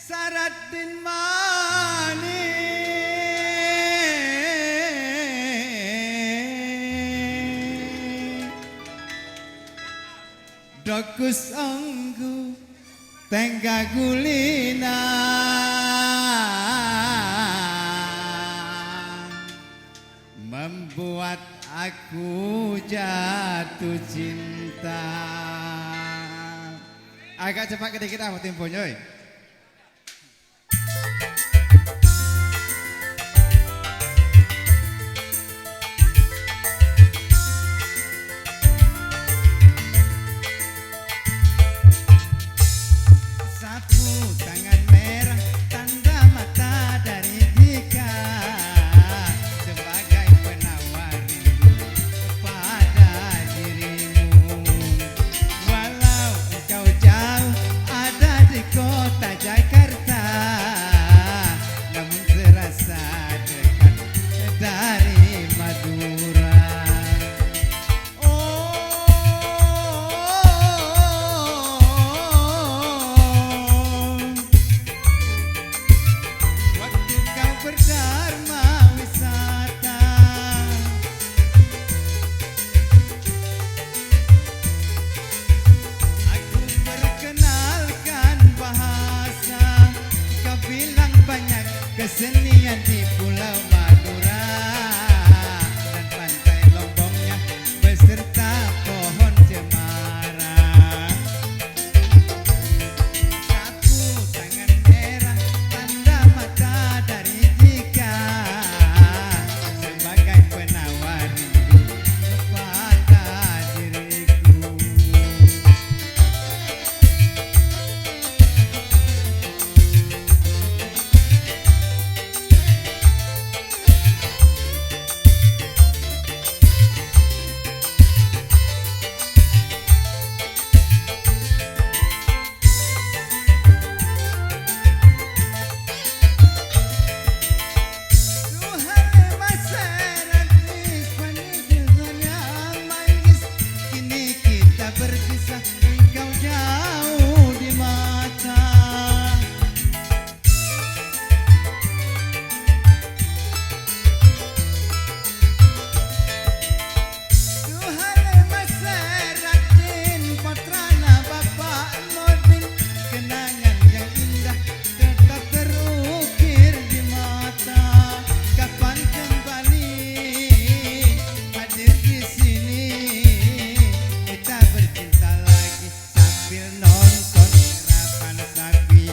Saratin mani Dokus anggu tengga gulina Membuat aku jatuh cinta. Agak cepat kita mau temponya. Kesenian di Pulau Madura dan pantai Lomboknya beserta pohon cemara. Sapu tangan merah tanda mata dari jika sebagai penawar rindu pada diriku. Berkisah engkau jauh di mata. Tuhai Maseratin Patrana Bapak Nurdin, kenangan yang indah tetap terukir di mata. Kapan kembali hadir di sini kita bercinta lagi sambil nonton serapan sapi.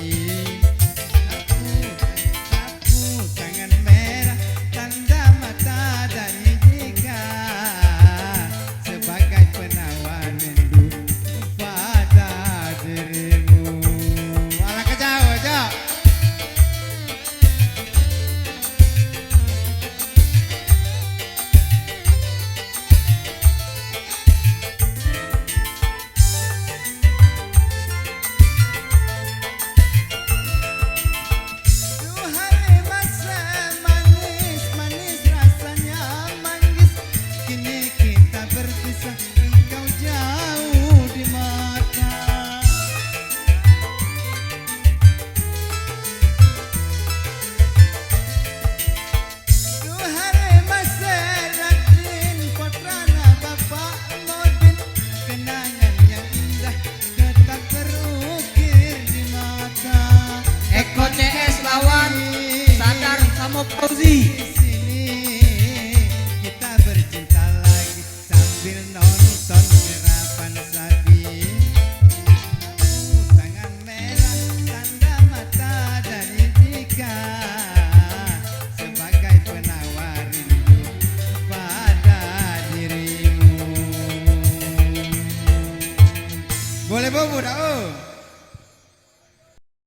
Sapu tangan merah tanda mata dari jika sebagai penawar rindu pada dirimu. Alah kejauh aja. Engkau jauh di mata. Tuhai Maseratin Patrana Bapak Nurdin, kenangan yang indah tetap terukir di mata. Eko CS lawan Sadar sama Fauzi. Kita bercinta lagi sambil nonton serapan sapi. Tangan merah tanda mata dari jika sebagai penawar rindu pada dirimu. Boleh bobo dah.